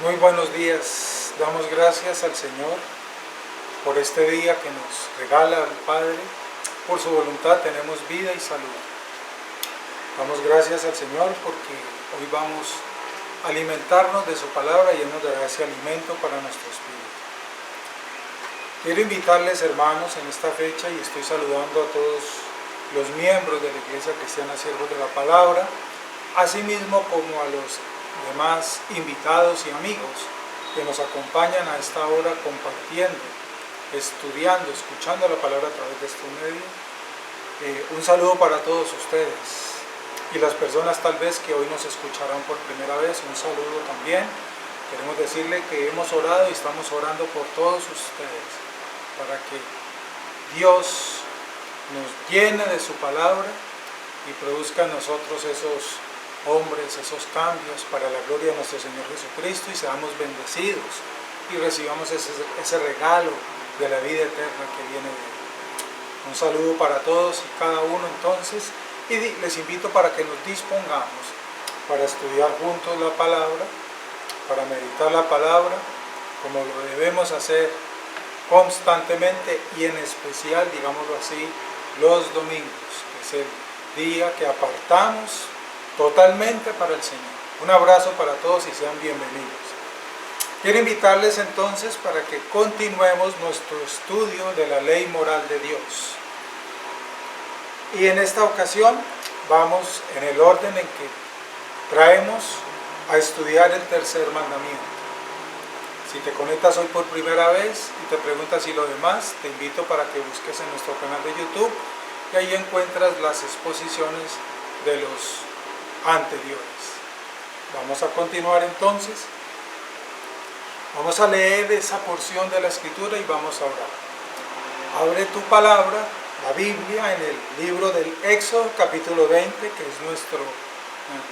Muy buenos días, damos gracias al Señor por este día que nos regala el Padre. Por su voluntad tenemos vida y salud. Damos gracias al Señor porque hoy vamos a alimentarnos de su palabra y Él nos dará ese alimento para nuestro espíritu. Quiero invitarles, hermanos, en esta fecha, y estoy saludando a todos los miembros de la Iglesia Cristiana Siervos de la Palabra, asimismo como a los demás invitados y amigos que nos acompañan a esta hora compartiendo, estudiando, escuchando la palabra a través de este medio. Un saludo para todos ustedes y las personas tal vez que hoy nos escucharán por primera vez, un saludo también. Queremos decirle que hemos orado y estamos orando por todos ustedes para que Dios nos llene de su palabra y produzca en nosotros esos hombres, esos cambios para la gloria de nuestro Señor Jesucristo y seamos bendecidos y recibamos ese regalo de la vida eterna que viene de Él. Un saludo para todos y cada uno entonces, y les invito para que nos dispongamos para estudiar juntos la palabra, para meditar la palabra, como lo debemos hacer constantemente y en especial, digámoslo así, los domingos, que es el día que apartamos totalmente para el Señor. Un abrazo para todos y sean bienvenidos. Quiero invitarles entonces para que continuemos nuestro estudio de la ley moral de Dios. Y en esta ocasión vamos en el orden en que traemos a estudiar el tercer mandamiento. Si te conectas hoy por primera vez y te preguntas si lo demás, te invito para que busques en nuestro canal de YouTube y ahí encuentras las exposiciones de los anteriores. Vamos a continuar entonces. Vamos a leer esa porción de la Escritura y vamos a orar. Abre tu palabra, la Biblia, en el libro del Éxodo, capítulo 20, que es nuestro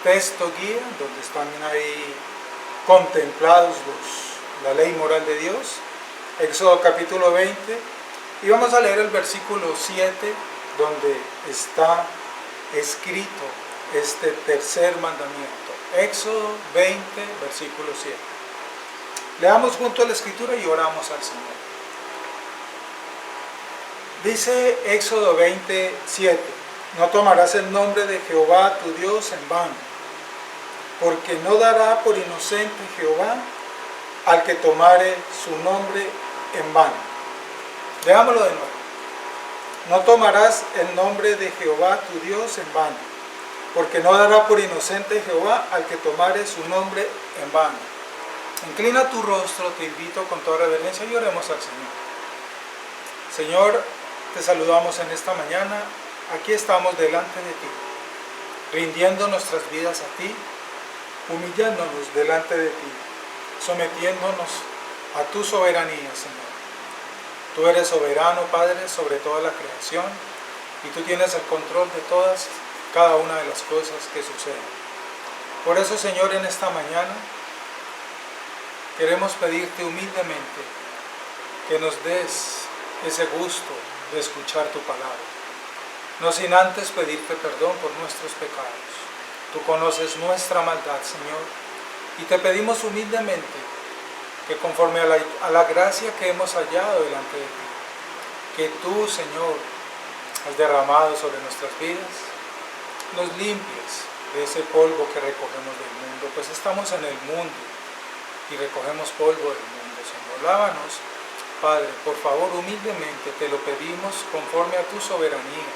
texto guía, donde están ahí contemplados la ley moral de Dios. Éxodo capítulo 20, y vamos a leer el versículo 7, donde está escrito este tercer mandamiento. Éxodo 20, versículo 7. Leamos junto a la Escritura y oramos al Señor. Dice Éxodo 27, no tomarás el nombre de Jehová tu Dios en vano, porque no dará por inocente Jehová al que tomare su nombre en vano. Leámoslo de nuevo. No tomarás el nombre de Jehová tu Dios en vano, porque no dará por inocente Jehová al que tomare su nombre en vano. Inclina tu rostro, te invito con toda reverencia y oremos al Señor. Señor, te saludamos en esta mañana. Aquí estamos delante de ti, rindiendo nuestras vidas a ti, humillándonos delante de ti, sometiéndonos a tu soberanía, Señor. Tú eres soberano, Padre, sobre toda la creación, y tú tienes el control de cada una de las cosas que suceden. Por eso, Señor, en esta mañana queremos pedirte humildemente que nos des ese gusto de escuchar tu palabra, no sin antes pedirte perdón por nuestros pecados. Tú conoces nuestra maldad, Señor, y te pedimos humildemente que conforme a la gracia que hemos hallado delante de ti, que tú, Señor, has derramado sobre nuestras vidas, nos limpies de ese polvo que recogemos del mundo, pues estamos en el mundo y recogemos polvo del mundo, Señor. Lávanos, Padre, por favor, humildemente te lo pedimos conforme a tu soberanía,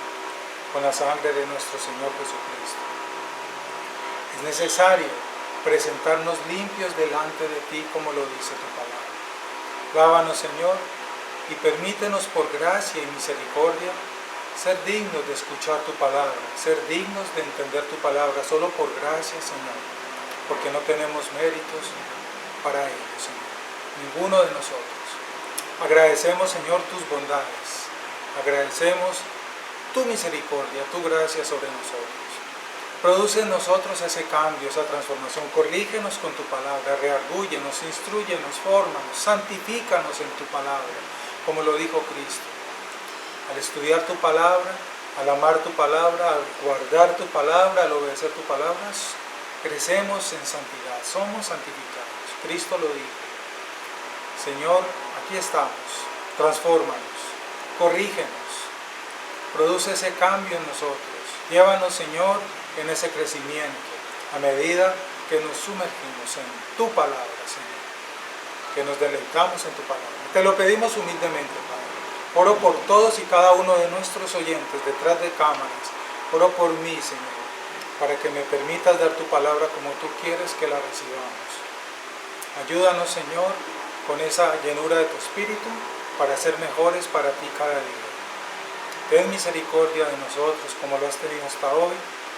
con la sangre de nuestro Señor Jesucristo. Es necesario presentarnos limpios delante de ti, como lo dice tu palabra. Lávanos, Señor, y permítenos por gracia y misericordia ser dignos de escuchar tu palabra, ser dignos de entender tu palabra, solo por gracia, Señor, porque no tenemos méritos para ello, Señor, ninguno de nosotros. Agradecemos, Señor, tus bondades, agradecemos tu misericordia, tu gracia sobre nosotros. Produce en nosotros ese cambio, esa transformación. Corrígenos con tu palabra, reargúyenos, instruyenos, fórmanos, santifícanos en tu palabra, como lo dijo Cristo. Al estudiar tu palabra, al amar tu palabra, al guardar tu palabra, al obedecer tu palabra, crecemos en santidad, somos santificados. Cristo lo dijo. Señor, aquí estamos, transfórmanos, corrígenos, produce ese cambio en nosotros. Llévanos, Señor, en ese crecimiento, a medida que nos sumergimos en tu palabra, Señor, que nos deleitamos en tu palabra. Te lo pedimos humildemente, Padre. Oro por todos y cada uno de nuestros oyentes detrás de cámaras. Oro por mí, Señor, para que me permitas dar tu palabra como tú quieres que la recibamos. Ayúdanos, Señor, con esa llenura de tu Espíritu para ser mejores para ti cada día. Ten misericordia de nosotros como lo has tenido hasta hoy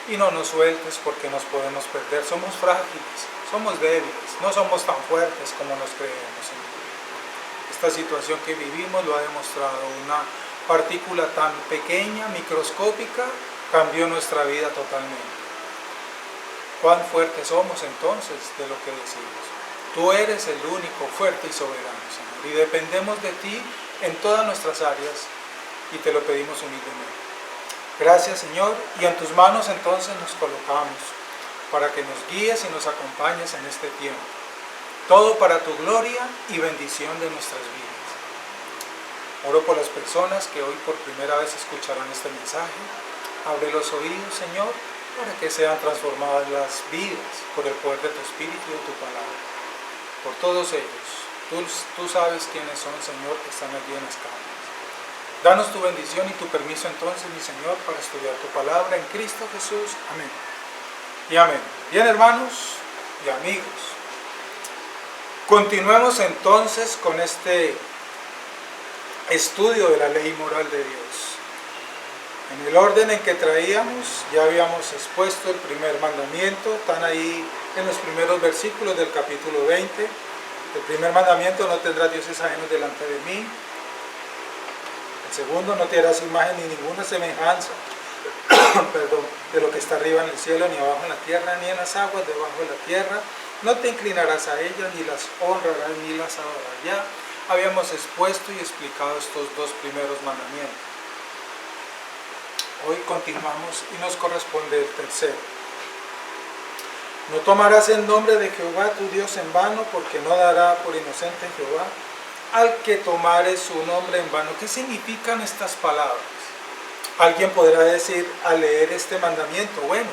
y no nos sueltes porque nos podemos perder. Somos frágiles, somos débiles, no somos tan fuertes como nos creemos, Señor. Esta situación que vivimos lo ha demostrado. Una partícula tan pequeña, microscópica, cambió nuestra vida totalmente. ¿Cuán fuertes somos entonces de lo que decimos? Tú eres el único fuerte y soberano, Señor, y dependemos de ti en todas nuestras áreas y te lo pedimos humildemente. Gracias, Señor, y en tus manos entonces nos colocamos para que nos guíes y nos acompañes en este tiempo. Todo para tu gloria y bendición de nuestras vidas. Oro por las personas que hoy por primera vez escucharán este mensaje. Abre los oídos, Señor, para que sean transformadas las vidas por el poder de tu Espíritu y de tu palabra. Por todos ellos, tú sabes quiénes son, Señor, que están allí en las cámaras. Danos tu bendición y tu permiso entonces, mi Señor, para estudiar tu palabra en Cristo Jesús. Amén. Y amén. Bien, hermanos y amigos, continuemos entonces con este estudio de la ley moral de Dios. En el orden en que traíamos, ya habíamos expuesto el primer mandamiento, están ahí en los primeros versículos del capítulo 20. El primer mandamiento: no tendrás dioses ajenos delante de mí. El segundo: no te harás imagen ni ninguna semejanza perdón, de lo que está arriba en el cielo, ni abajo en la tierra, ni en las aguas debajo de la tierra. No te inclinarás a ellas, ni las honrarás, ni las adorarás. Ya habíamos expuesto y explicado estos dos primeros mandamientos. Hoy continuamos y nos corresponde el tercero. No tomarás el nombre de Jehová tu Dios en vano, porque no dará por inocente Jehová al que tomare su nombre en vano. ¿Qué significan estas palabras? Alguien podrá decir al leer este mandamiento: bueno,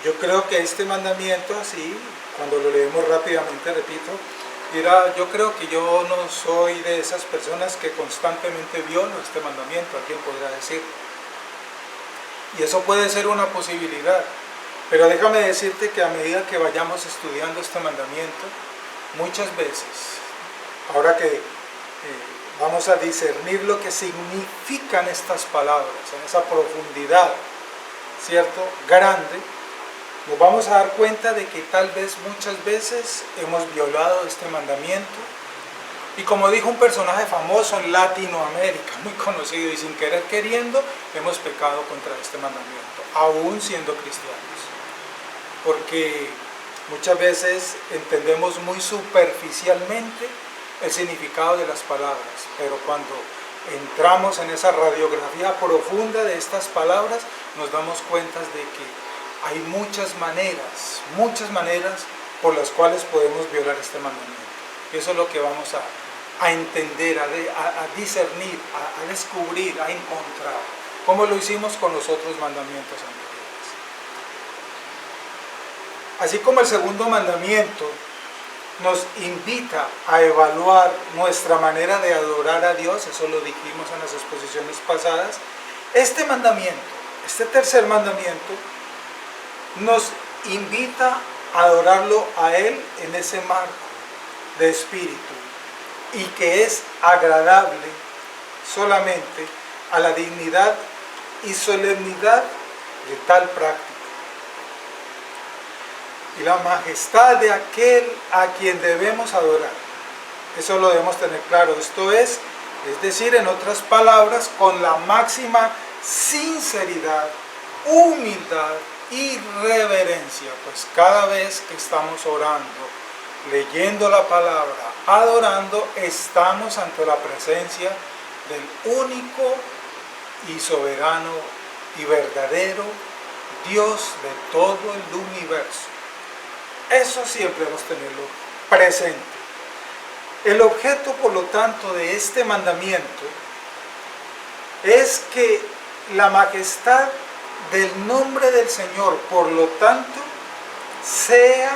yo creo que este mandamiento, así, cuando lo leemos rápidamente, repito, dirá: yo creo que yo no soy de esas personas que constantemente violo este mandamiento. Alguien podrá decir. Y eso puede ser una posibilidad. Pero déjame decirte que a medida que vayamos estudiando este mandamiento, muchas veces, ahora que vamos a discernir lo que significan estas palabras, en esa profundidad, ¿cierto?, grande, nos vamos a dar cuenta de que tal vez muchas veces hemos violado este mandamiento. Y como dijo un personaje famoso en Latinoamérica, muy conocido, y sin querer queriendo, hemos pecado contra este mandamiento, aún siendo cristianos. Porque muchas veces entendemos muy superficialmente el significado de las palabras, pero cuando entramos en esa radiografía profunda de estas palabras, nos damos cuenta de que hay muchas maneras por las cuales podemos violar este mandamiento. Y eso es lo que vamos a entender, a discernir, a descubrir, a encontrar, como lo hicimos con los otros mandamientos anteriores. Así como el segundo mandamiento nos invita a evaluar nuestra manera de adorar a Dios, eso lo dijimos en las exposiciones pasadas, este mandamiento, este tercer mandamiento, nos invita a adorarlo a Él en ese marco de espíritu, y que es agradable solamente a la dignidad y solemnidad de tal práctica y la majestad de aquel a quien debemos adorar. Eso lo debemos tener claro. Esto es decir, en otras palabras, con la máxima sinceridad, humildad y reverencia, pues cada vez que estamos orando, leyendo la palabra, adorando, estamos ante la presencia del único y soberano y verdadero Dios de todo el universo. Eso siempre debemos tenerlo presente. El objeto, por lo tanto, de este mandamiento es que la majestad del nombre del Señor, por lo tanto, sea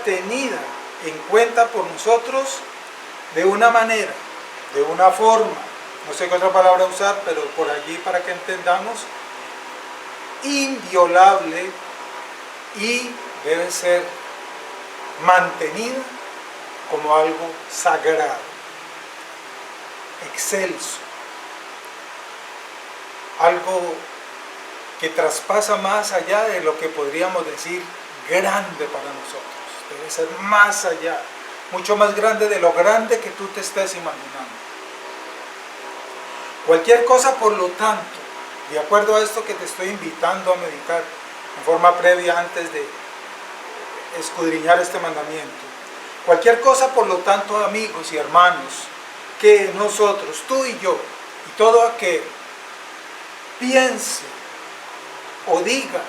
tenida en cuenta por nosotros de una manera, de una forma, no sé qué otra palabra usar, pero por allí para que entendamos, inviolable, y debe ser mantenida como algo sagrado, excelso, algo que traspasa más allá de lo que podríamos decir grande para nosotros. Debe ser más allá, mucho más grande de lo grande que tú te estés imaginando. Cualquier cosa, por lo tanto, de acuerdo a esto que te estoy invitando a meditar en forma previa antes de escudriñar este mandamiento, cualquier cosa, por lo tanto, amigos y hermanos, que nosotros, tú y yo, y todo aquel, piense o diga,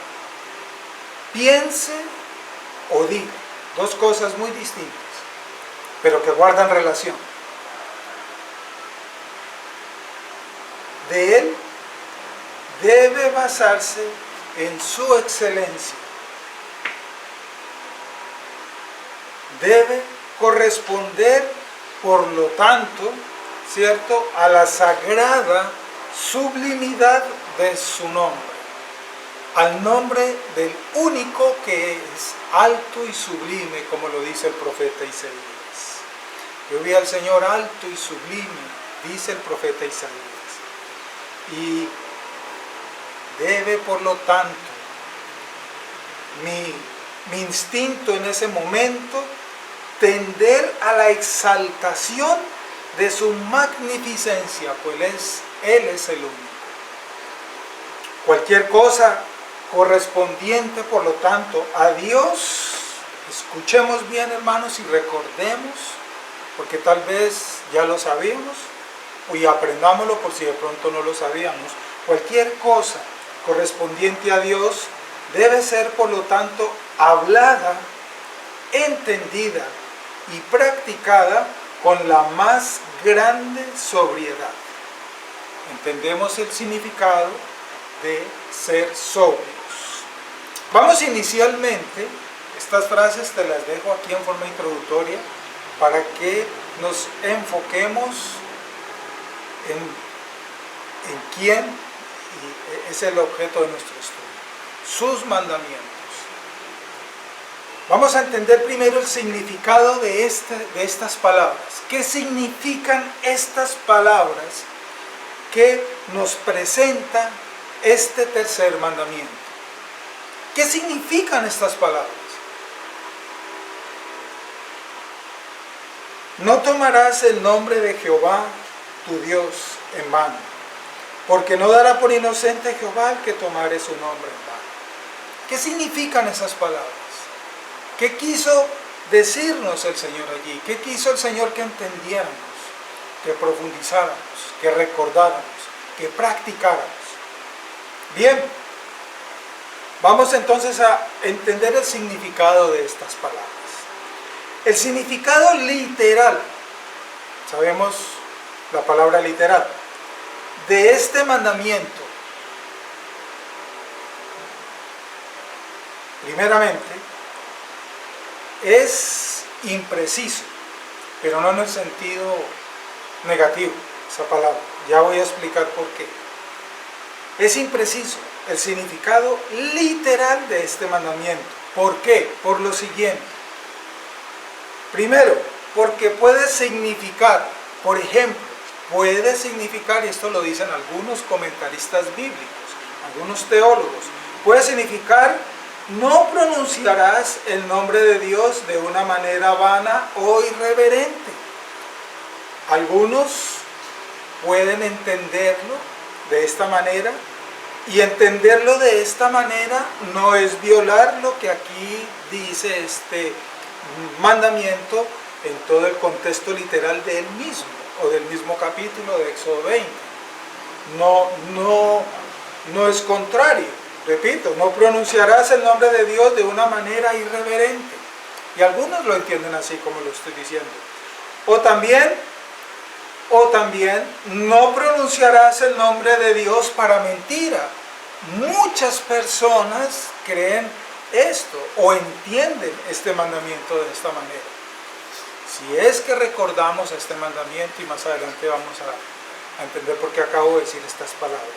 dos cosas muy distintas, pero que guardan relación. De él debe basarse en su excelencia, debe corresponder, por lo tanto, ¿cierto?, a la sagrada sublimidad de su nombre, al nombre del único que es alto y sublime, como lo dice el profeta Isaías. Yo vi al Señor alto y sublime, dice el profeta Isaías. Y debe, por lo tanto, mi instinto en ese momento tender a la exaltación de su magnificencia, pues Él es el único. Cualquier cosa correspondiente, por lo tanto, a Dios, escuchemos bien, hermanos, y recordemos, porque tal vez ya lo sabíamos, y aprendámoslo por si de pronto no lo sabíamos. Cualquier cosa correspondiente a Dios debe ser, por lo tanto, hablada, entendida y practicada con la más grande sobriedad. Entendemos el significado de ser sobrios. Vamos inicialmente, estas frases te las dejo aquí en forma introductoria para que nos enfoquemos en quién es el objeto de nuestro estudio, sus mandamientos. Vamos a entender primero el significado de estas palabras. ¿Qué significan estas palabras que nos presenta este tercer mandamiento? ¿Qué significan estas palabras? No tomarás el nombre de Jehová, tu Dios, en vano, porque no dará por inocente Jehová el que tomare su nombre en vano. ¿Qué significan esas palabras? ¿Qué quiso decirnos el Señor allí? ¿Qué quiso el Señor que entendiéramos, que profundizáramos, que recordáramos, que practicáramos? Bien, vamos entonces a entender el significado de estas palabras. El significado literal, sabemos la palabra literal, de este mandamiento, primeramente, es impreciso, pero no en el sentido negativo, esa palabra. Ya voy a explicar por qué. Es impreciso el significado literal de este mandamiento. ¿Por qué? Por lo siguiente. Primero, porque puede significar, por ejemplo, puede significar, y esto lo dicen algunos comentaristas bíblicos, algunos teólogos, puede significar: no pronunciarás el nombre de Dios de una manera vana o irreverente. Algunos pueden entenderlo de esta manera, y entenderlo de esta manera no es violar lo que aquí dice este mandamiento en todo el contexto literal de él mismo, o del mismo capítulo de Éxodo 20. No es contrario. Repito, no pronunciarás el nombre de Dios de una manera irreverente. Y algunos lo entienden así como lo estoy diciendo. O también, no pronunciarás el nombre de Dios para mentira. Muchas personas creen esto o entienden este mandamiento de esta manera. Si es que recordamos este mandamiento, y más adelante vamos a entender por qué acabo de decir estas palabras.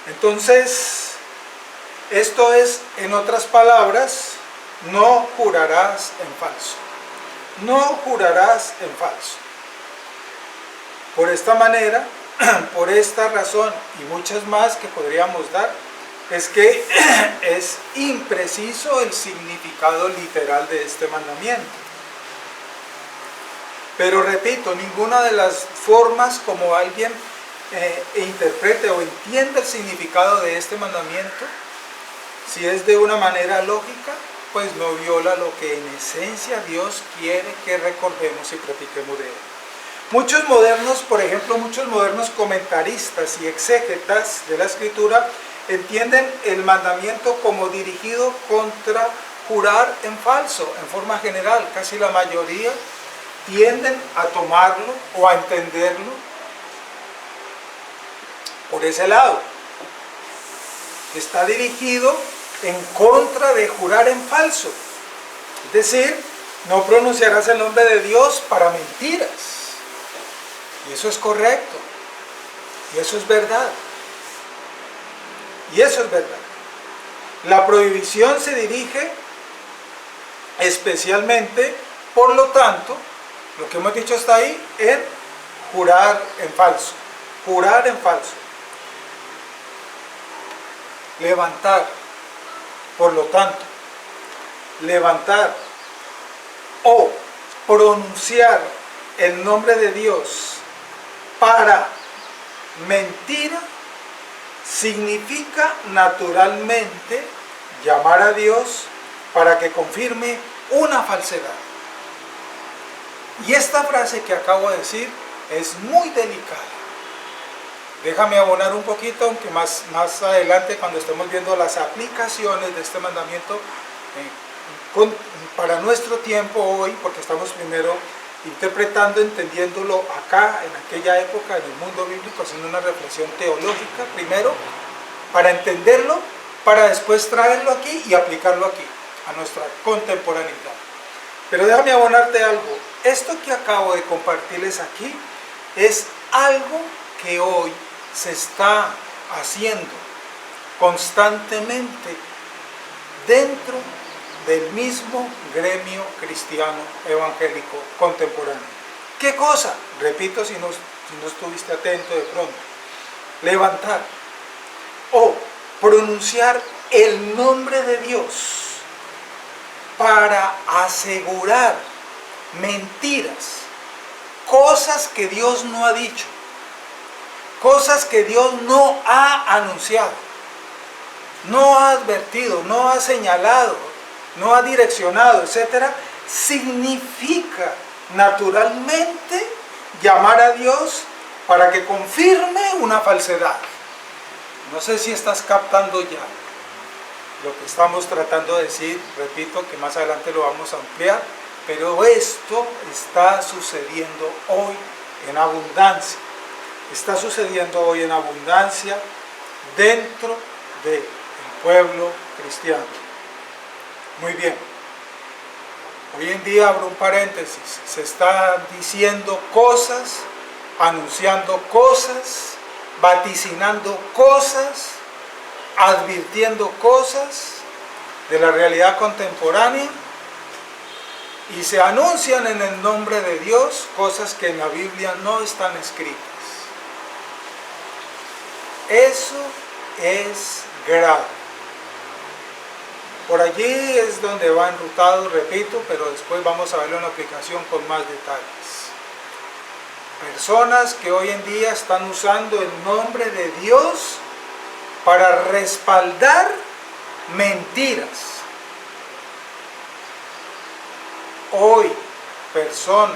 Entonces, esto es, en otras palabras, no jurarás en falso. No jurarás en falso. Por esta manera, por esta razón y muchas más que podríamos dar, es que es impreciso el significado literal de este mandamiento. Pero repito, ninguna de las formas como alguien interprete o entienda el significado de este mandamiento, si es de una manera lógica, pues no viola lo que en esencia Dios quiere que recordemos y practiquemos de él. Muchos modernos, por ejemplo, muchos modernos comentaristas y exégetas de la Escritura entienden el mandamiento como dirigido contra jurar en falso, en forma general. Casi la mayoría tienden a tomarlo o a entenderlo por ese lado. Está dirigido en contra de jurar en falso. Es decir, no pronunciarás el nombre de Dios para mentiras. Y eso es correcto. Y eso es verdad. Y eso es verdad. La prohibición se dirige especialmente, por lo tanto, lo que hemos dicho hasta ahí, en jurar en falso. Jurar en falso. Levantar. Por lo tanto, levantar o pronunciar el nombre de Dios para mentira significa naturalmente llamar a Dios para que confirme una falsedad. Y esta frase que acabo de decir es muy delicada. Déjame abonar un poquito, aunque más adelante, cuando estemos viendo las aplicaciones de este mandamiento para nuestro tiempo hoy, porque estamos primero interpretando, entendiéndolo acá, en aquella época, en el mundo bíblico, haciendo una reflexión teológica primero, para entenderlo, para después traerlo aquí y aplicarlo aquí, a nuestra contemporaneidad. Pero déjame abonarte algo. Esto que acabo de compartirles aquí es algo que hoy se está haciendo constantemente dentro del mismo gremio cristiano evangélico contemporáneo. ¿Qué cosa? Repito, si no estuviste atento de pronto. Levantar o pronunciar el nombre de Dios para asegurar mentiras, cosas que Dios no ha dicho, cosas que Dios no ha anunciado, no ha advertido, no ha señalado, no ha direccionado, etcétera, significa naturalmente llamar a Dios para que confirme una falsedad. No sé si estás captando ya lo que estamos tratando de decir. Repito que más adelante lo vamos a ampliar, pero esto está sucediendo hoy en abundancia. Está sucediendo hoy en abundancia dentro del pueblo cristiano. Muy bien. Hoy en día, abro un paréntesis, se está diciendo cosas, anunciando cosas, vaticinando cosas, advirtiendo cosas de la realidad contemporánea, y se anuncian en el nombre de Dios cosas que en la Biblia no están escritas. Eso es grave. Por allí es donde va enrutado, repito, pero después vamos a verlo en la aplicación con más detalles. Personas que hoy en día están usando el nombre de Dios para respaldar mentiras. Hoy personas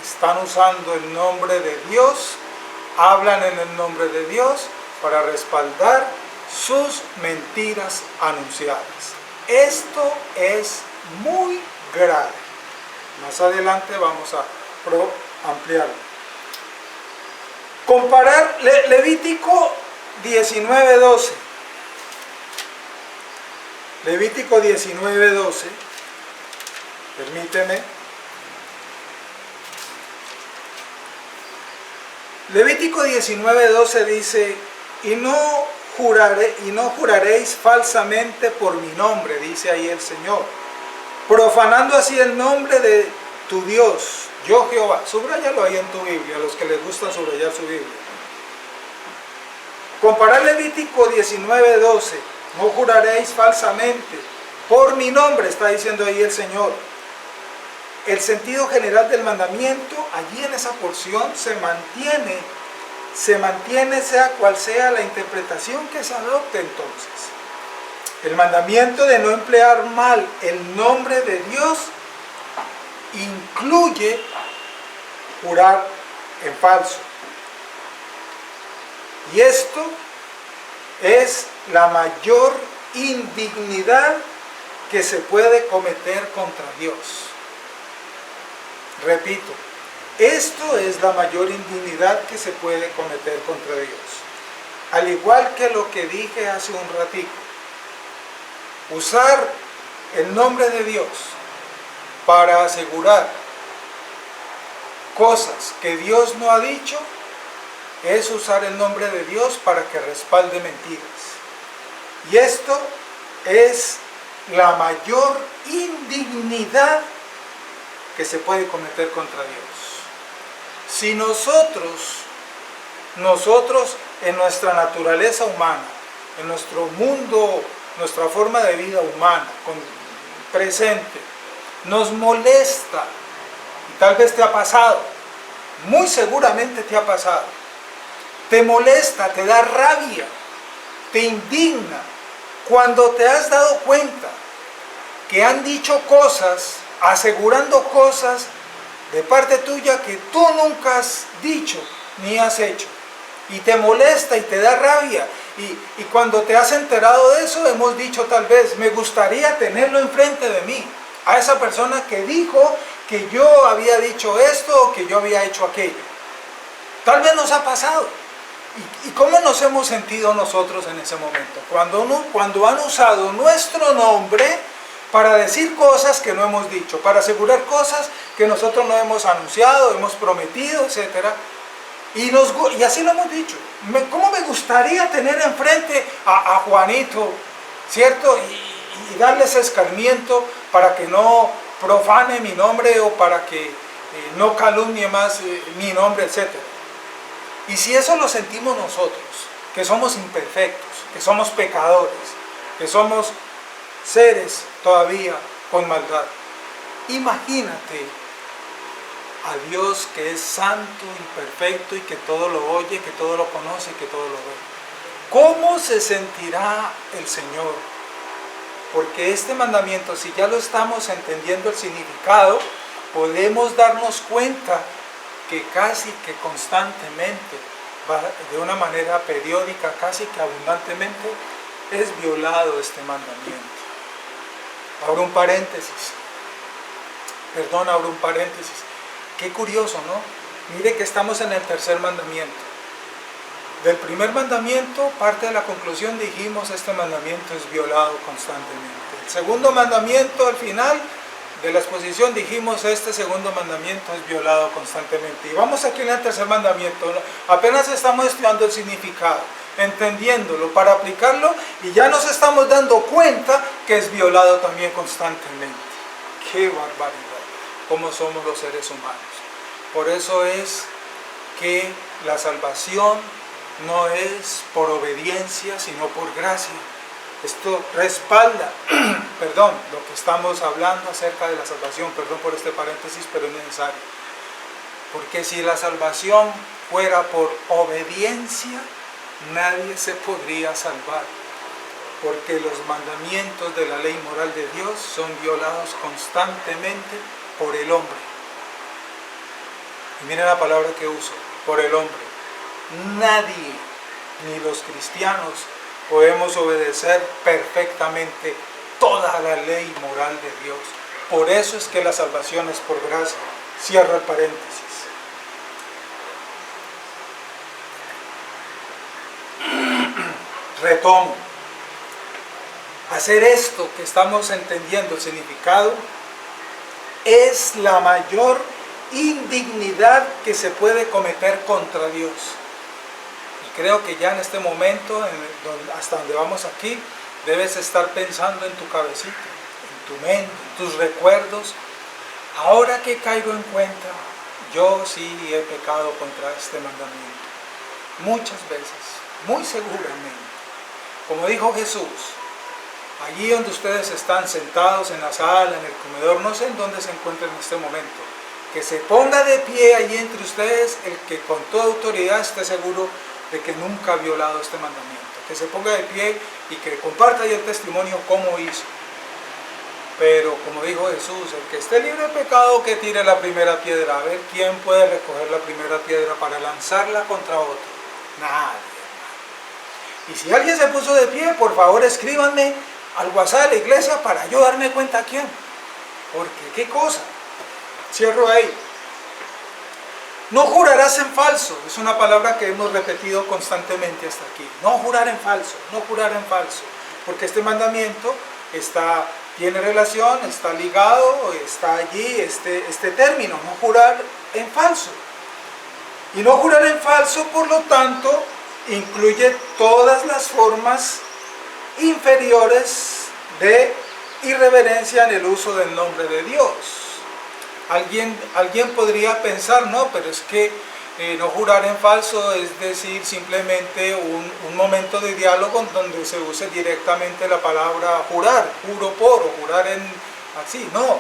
están usando el nombre de Dios, hablan en el nombre de Dios para respaldar sus mentiras anunciadas. Esto es muy grave. Más adelante vamos a ampliarlo. Comparar Levítico 19:12. Levítico 19:12. Permíteme. Levítico 19:12 dice: y no juraréis falsamente por mi nombre, dice ahí el Señor, profanando así el nombre de tu Dios, yo Jehová. Subráyalo ahí en tu Biblia, a los que les gusta subrayar su Biblia. Comparar Levítico 19:12, no juraréis falsamente por mi nombre, está diciendo ahí el Señor. El sentido general del mandamiento, allí en esa porción se mantiene sea cual sea la interpretación que se adopte entonces. El mandamiento de no emplear mal el nombre de Dios incluye jurar en falso. Y esto es la mayor indignidad que se puede cometer contra Dios. Repito, esto es la mayor indignidad que se puede cometer contra Dios. Al igual que lo que dije hace un ratito, usar el nombre de Dios para asegurar cosas que Dios no ha dicho, es usar el nombre de Dios para que respalde mentiras. Y esto es la mayor indignidad que se puede cometer contra Dios. Si nosotros en nuestra naturaleza humana, en nuestro mundo, nuestra forma de vida humana, presente, nos molesta, y tal vez te ha pasado, muy seguramente te ha pasado, te molesta, te da rabia, te indigna, cuando te has dado cuenta que han dicho cosas, asegurando cosas de parte tuya que tú nunca has dicho ni has hecho, y te molesta y te da rabia, y cuando te has enterado de eso, hemos dicho tal vez, me gustaría tenerlo enfrente de mí, a esa persona que dijo que yo había dicho esto o que yo había hecho aquello. Tal vez nos ha pasado. ¿Y cómo nos hemos sentido nosotros en ese momento? Cuando han usado nuestro nombre para decir cosas que no hemos dicho, para asegurar cosas que nosotros no hemos anunciado, hemos prometido, etc. Y así lo hemos dicho. ¿Cómo me gustaría tener enfrente a Juanito, ¿cierto? Y darle ese escarmiento para que no profane mi nombre o para que no calumnie más mi nombre, etc. Y si eso lo sentimos nosotros, que somos imperfectos, que somos pecadores, que somos seres todavía con maldad, imagínate a Dios que es santo y perfecto y que todo lo oye, que todo lo conoce, que todo lo ve. ¿Cómo se sentirá el Señor? Porque este mandamiento, si ya lo estamos entendiendo el significado, podemos darnos cuenta que casi que constantemente, de una manera periódica, casi que abundantemente, es violado este mandamiento. Abro un paréntesis. Qué curioso, ¿no? Mire que estamos en el tercer mandamiento. Del primer mandamiento, parte de la conclusión dijimos, este mandamiento es violado constantemente. El segundo mandamiento, al final de la exposición, dijimos, este segundo mandamiento es violado constantemente. Y vamos aquí en el tercer mandamiento, apenas estamos estudiando el significado, entendiéndolo para aplicarlo, y ya nos estamos dando cuenta que es violado también constantemente. ¡Qué barbaridad! Cómo somos los seres humanos. Por eso es que la salvación no es por obediencia, sino por gracia. Esto respalda, lo que estamos hablando acerca de la salvación. Perdón por este paréntesis, pero es necesario. Porque si la salvación fuera por obediencia, nadie se podría salvar. Porque los mandamientos de la ley moral de Dios son violados constantemente por el hombre. Y miren la palabra que uso, por el hombre. Nadie, ni los cristianos, podemos obedecer perfectamente toda la ley moral de Dios. Por eso es que la salvación es por gracia. Cierro el paréntesis. Retomo. Hacer esto que estamos entendiendo el significado es la mayor indignidad que se puede cometer contra Dios. Y creo que ya en este momento, hasta donde vamos aquí, debes estar pensando en tu cabecita, en tu mente, en tus recuerdos. Ahora que caigo en cuenta, yo sí he pecado contra este mandamiento. Muchas veces, muy seguramente. Como dijo Jesús, allí donde ustedes están sentados en la sala, en el comedor, no sé en dónde se encuentran en este momento, que se ponga de pie allí entre ustedes el que con toda autoridad esté seguro de que nunca ha violado este mandamiento. Que se ponga de pie y que comparta ahí el testimonio cómo hizo. Pero como dijo Jesús, el que esté libre de pecado que tire la primera piedra. A ver quién puede recoger la primera piedra para lanzarla contra otro. Nadie. Y si alguien se puso de pie, por favor escríbanme al WhatsApp de la iglesia para yo darme cuenta a quién. Porque qué cosa. Cierro ahí. No jurarás en falso. Es una palabra que hemos repetido constantemente hasta aquí. No jurar en falso. No jurar en falso. Porque este mandamiento tiene relación, está ligado, está allí este término. No jurar en falso. Y no jurar en falso, por lo tanto, incluye todas las formas inferiores de irreverencia en el uso del nombre de Dios. Alguien podría pensar, no, pero es que no jurar en falso es decir simplemente un momento de diálogo donde se use directamente la palabra jurar, juro por, o jurar en así, no.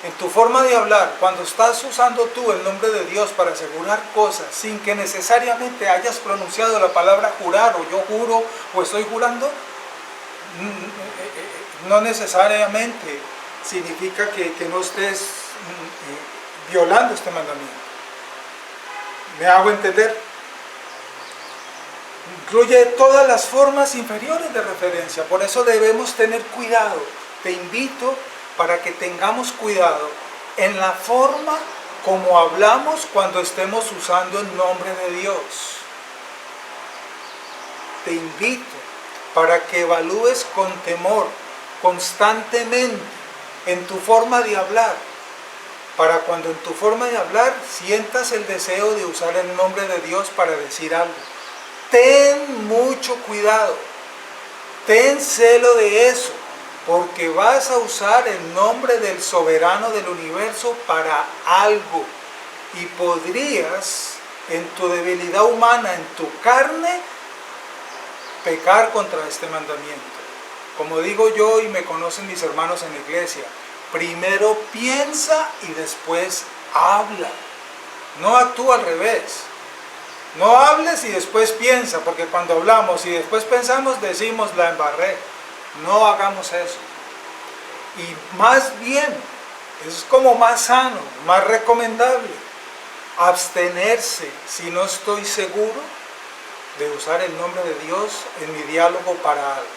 En tu forma de hablar, cuando estás usando tú el nombre de Dios para asegurar cosas sin que necesariamente hayas pronunciado la palabra jurar, o yo juro, o estoy jurando, no necesariamente significa que no estés violando este mandamiento. ¿Me hago entender? Incluye todas las formas inferiores de referencia, por eso debemos tener cuidado. Te invito para que tengamos cuidado en la forma como hablamos cuando estemos usando el nombre de Dios. Te invito para que evalúes con temor constantemente en tu forma de hablar, para cuando en tu forma de hablar sientas el deseo de usar el nombre de Dios para decir algo. Ten mucho cuidado, ten celo de eso, porque vas a usar el nombre del soberano del universo para algo y podrías, en tu debilidad humana, en tu carne, pecar contra este mandamiento. Como digo yo y me conocen mis hermanos en la iglesia, primero piensa y después habla. No actúa al revés. No hables y después piensa, porque cuando hablamos y después pensamos decimos la embarré. No hagamos eso. Y más bien, es como más sano, más recomendable, abstenerse si no estoy seguro de usar el nombre de Dios en mi diálogo para algo.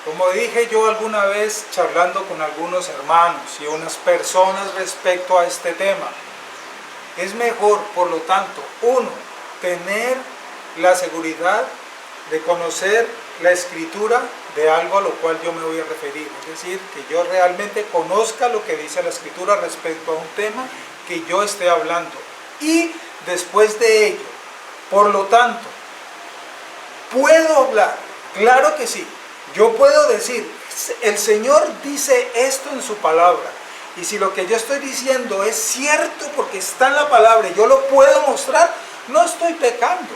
Como dije yo alguna vez charlando con algunos hermanos y unas personas respecto a este tema, es mejor, por lo tanto, uno, tener la seguridad de conocer la escritura de algo a lo cual yo me voy a referir. Es decir, que yo realmente conozca lo que dice la escritura respecto a un tema que yo esté hablando. Y después de ello, por lo tanto, ¿puedo hablar? Claro que sí. Yo puedo decir, el Señor dice esto en su palabra. Y si lo que yo estoy diciendo es cierto porque está en la palabra y yo lo puedo mostrar, no estoy pecando.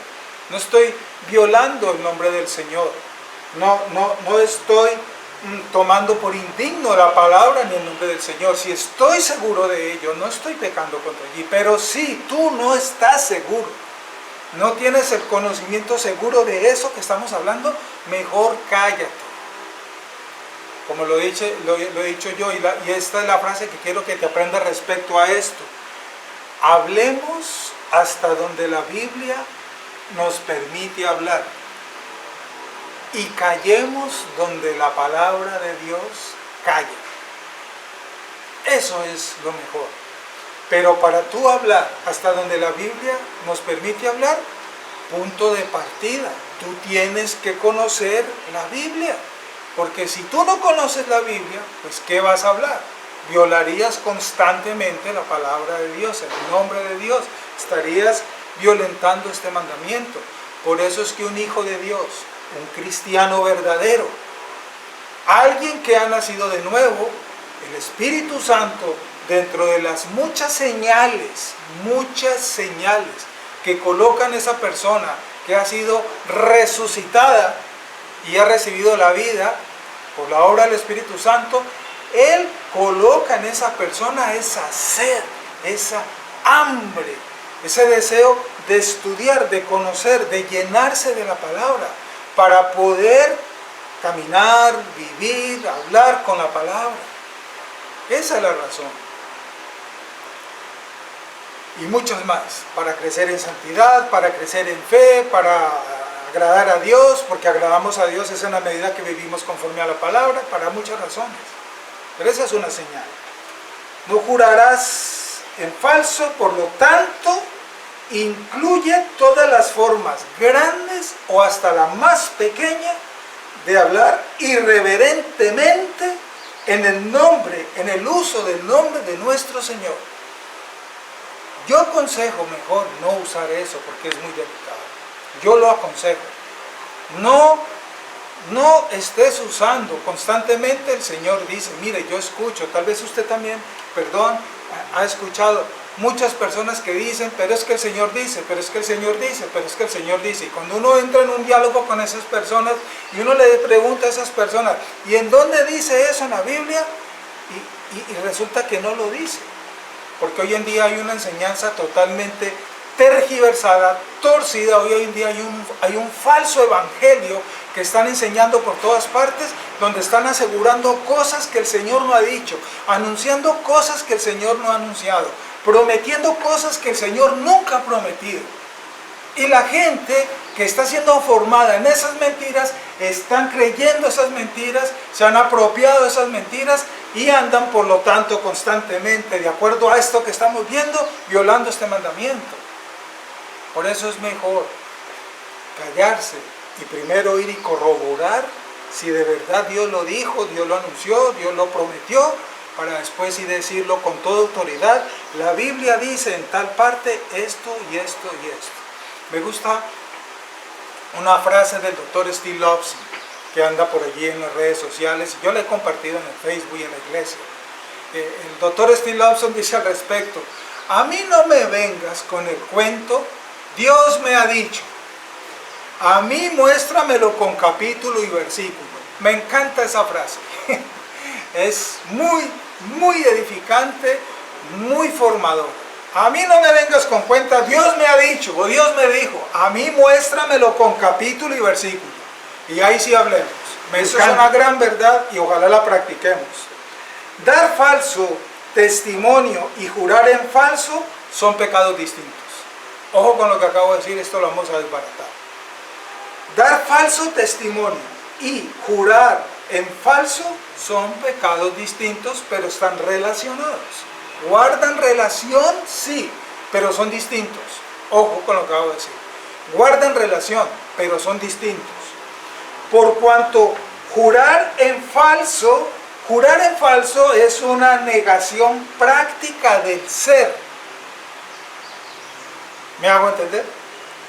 No estoy violando el nombre del Señor. No estoy tomando por indigno la palabra ni el nombre del Señor. Si estoy seguro de ello, no estoy pecando contra allí. Pero si tú no estás seguro, no tienes el conocimiento seguro de eso que estamos hablando, mejor cállate. Como lo he dicho yo, y esta es la frase que quiero que te aprendas respecto a esto. Hablemos hasta donde la Biblia nos permite hablar. y callemos donde la palabra de Dios calla. Eso es lo mejor. Pero para tú hablar hasta donde la Biblia nos permite hablar, punto de partida, tú tienes que conocer la Biblia. Porque si tú no conoces la Biblia, pues ¿qué vas a hablar? Violarías constantemente la palabra de Dios, el nombre de Dios. Estarías violentando este mandamiento. Por eso es que un hijo de Dios, un cristiano verdadero, alguien que ha nacido de nuevo, el Espíritu Santo, dentro de las muchas señales que colocan esa persona que ha sido resucitada y ha recibido la vida por la obra del Espíritu Santo, Él coloca en esa persona esa sed, esa hambre, ese deseo de estudiar, de conocer, de llenarse de la palabra, para poder caminar, vivir, hablar con la palabra. Esa es la razón. Y muchas más, para crecer en santidad, para crecer en fe, para agradar a Dios, porque agradamos a Dios es en la medida que vivimos conforme a la palabra, para muchas razones. Pero esa es una señal. No jurarás en falso, por lo tanto, incluye todas las formas, grandes o hasta la más pequeña, de hablar irreverentemente en el nombre, en el uso del nombre de nuestro Señor. Yo aconsejo mejor no usar eso porque es muy delicado. Yo lo aconsejo. No estés usando constantemente. El Señor dice, mire, yo escucho, tal vez usted también, ha escuchado muchas personas que dicen, pero es que el Señor dice, pero es que el Señor dice, pero es que el Señor dice. Y cuando uno entra en un diálogo con esas personas y uno le pregunta a esas personas, ¿y en dónde dice eso en la Biblia? Y resulta que no lo dice. Porque hoy en día hay una enseñanza totalmente tergiversada, torcida. Hoy en día hay un falso evangelio que están enseñando por todas partes, donde están asegurando cosas que el Señor no ha dicho, anunciando cosas que el Señor no ha anunciado, prometiendo cosas que el Señor nunca ha prometido. Y la gente que está siendo formada en esas mentiras, están creyendo esas mentiras, se han apropiado de esas mentiras y andan, por lo tanto, constantemente, de acuerdo a esto que estamos viendo, violando este mandamiento. Por eso es mejor callarse y primero ir y corroborar si de verdad Dios lo dijo, Dios lo anunció, Dios lo prometió, para después y decirlo con toda autoridad. La Biblia dice en tal parte esto y esto y esto. Me gusta una frase del doctor Steve Lobson, que anda por allí en las redes sociales. Yo la he compartido en el Facebook y en la iglesia. El doctor Steve Lobson dice al respecto: a mí no me vengas con el cuento, Dios me ha dicho. A mí muéstramelo con capítulo y versículo. Me encanta esa frase. Es muy edificante, muy formador. A mí no me vengas con cuenta, Dios me ha dicho o Dios me dijo. A mí muéstramelo con capítulo y versículo. Y ahí sí hablemos. Eso es una gran verdad y ojalá la practiquemos. Dar falso testimonio y jurar en falso son pecados distintos. Ojo con lo que acabo de decir, esto lo vamos a desbaratar. Dar falso testimonio y jurar en falso son pecados distintos, pero están relacionados. Guardan relación, sí, pero son distintos. Ojo con lo que acabo de decir. Guardan relación, pero son distintos. Por cuanto jurar en falso es una negación práctica del ser. ¿Me hago entender?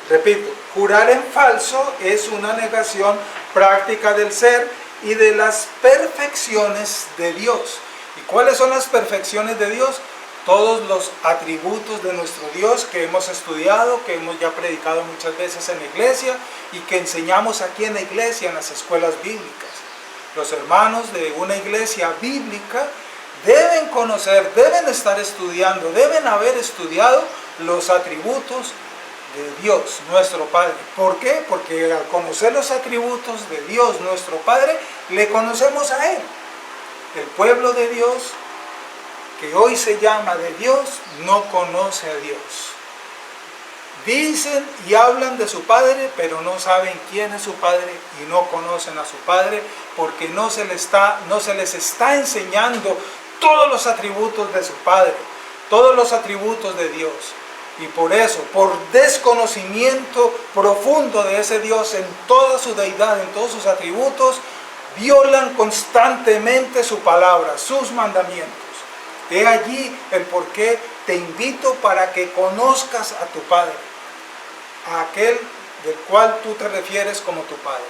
Repito, jurar en falso es una negación práctica del ser y de las perfecciones de Dios. ¿Y cuáles son las perfecciones de Dios? Todos los atributos de nuestro Dios que hemos estudiado, que hemos ya predicado muchas veces en la iglesia y que enseñamos aquí en la iglesia, en las escuelas bíblicas. Los hermanos de una iglesia bíblica deben conocer, deben estar estudiando, deben haber estudiado los atributos de Dios, nuestro Padre. ¿Por qué? Porque al conocer los atributos de Dios, nuestro Padre, le conocemos a Él. El pueblo de Dios, que hoy se llama de Dios, no conoce a Dios. dicen y hablan de su Padre, pero no saben quién es su Padre y no conocen a su Padre, porque no se les está enseñando todos los atributos de su Padre, todos los atributos de Dios. Y por eso, por desconocimiento profundo de ese Dios en toda su deidad, en todos sus atributos, violan constantemente su palabra, sus mandamientos. He allí el por qué te invito para que conozcas a tu Padre, a aquel del cual tú te refieres como tu Padre.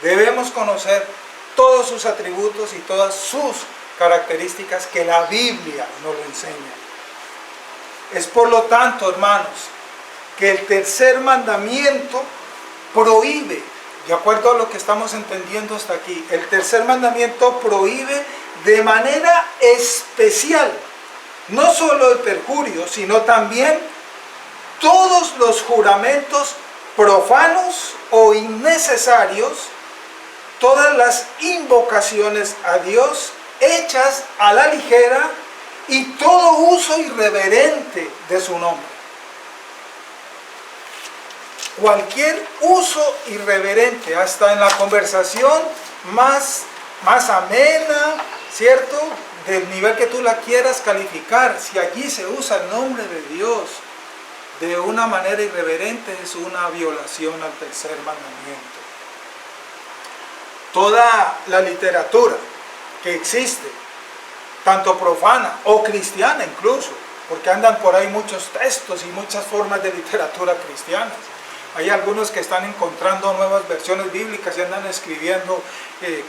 Debemos conocer todos sus atributos y todas sus características que la Biblia nos lo enseña. Es por lo tanto, hermanos, que el tercer mandamiento prohíbe, de acuerdo a lo que estamos entendiendo hasta aquí, el tercer mandamiento prohíbe de manera especial, no solo el perjurio, sino también todos los juramentos profanos o innecesarios, todas las invocaciones a Dios hechas a la ligera y todo uso irreverente de su nombre. Cualquier uso irreverente, hasta en la conversación más amena, ¿cierto? Del nivel que tú la quieras calificar, si allí se usa el nombre de Dios de una manera irreverente, es una violación al tercer mandamiento. Toda la literatura que existe, tanto profana o cristiana incluso, porque andan por ahí muchos textos y muchas formas de literatura cristianas. Hay algunos que están encontrando nuevas versiones bíblicas y andan escribiendo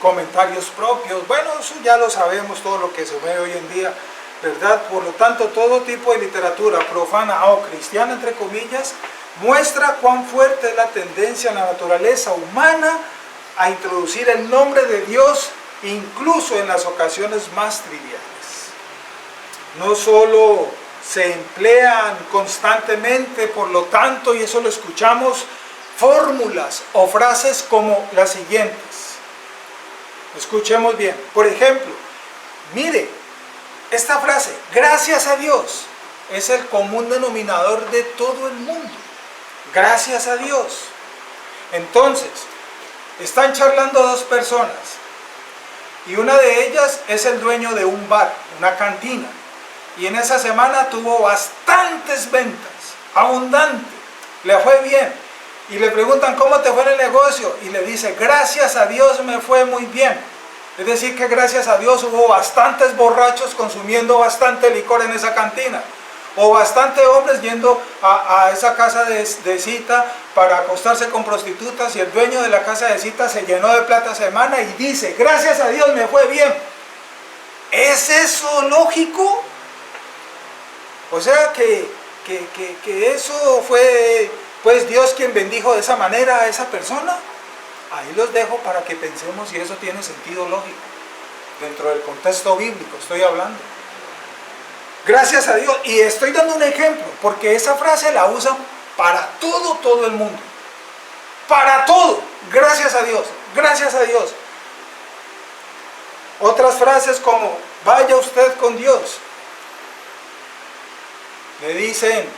comentarios propios. Bueno, eso ya lo sabemos, todo lo que se ve hoy en día, ¿verdad? Por lo tanto, todo tipo de literatura profana o cristiana, entre comillas, muestra cuán fuerte es la tendencia en la naturaleza humana a introducir el nombre de Dios incluso en las ocasiones más triviales. No solo se emplean constantemente, por lo tanto, y eso lo escuchamos, fórmulas o frases como las siguientes. Escuchemos bien. Por ejemplo, mire, esta frase, gracias a Dios, es el común denominador de todo el mundo. Gracias a Dios. Entonces, están charlando dos personas y una de ellas es el dueño de un bar, una cantina. Y en esa semana tuvo bastantes ventas, abundante, le fue bien. Y le preguntan, ¿cómo te fue en el negocio? Y le dice, gracias a Dios me fue muy bien. Es decir, que gracias a Dios hubo bastantes borrachos consumiendo bastante licor en esa cantina. O bastantes hombres yendo a esa casa de cita para acostarse con prostitutas. Y el dueño de la casa de cita se llenó de plata semana y dice, gracias a Dios me fue bien. ¿Es eso lógico? O sea que eso fue pues Dios quien bendijo de esa manera a esa persona. Ahí los dejo para que pensemos si eso tiene sentido lógico. Dentro del contexto bíblico estoy hablando. Gracias a Dios. Y estoy dando un ejemplo, porque esa frase la usan para todo el mundo. Para todo. Gracias a Dios. Gracias a Dios. Otras frases como, vaya usted con Dios. Le dicen,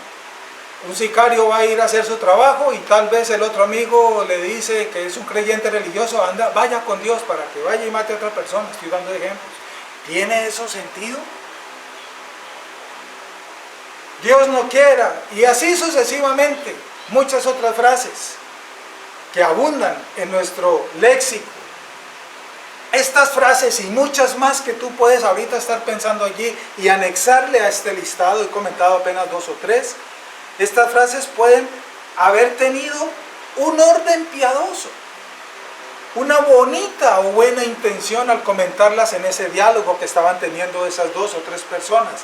un sicario va a ir a hacer su trabajo y tal vez el otro amigo le dice que es un creyente religioso, anda, vaya con Dios para que vaya y mate a otra persona. Estoy dando ejemplos. ¿Tiene eso sentido? Dios no quiera. Y así sucesivamente. Muchas otras frases que abundan en nuestro léxico. Estas frases y muchas más que tú puedes ahorita estar pensando allí y anexarle a este listado, he comentado apenas 2 o 3, estas frases pueden haber tenido un orden piadoso, una bonita o buena intención al comentarlas en ese diálogo que estaban teniendo esas 2 o 3 personas,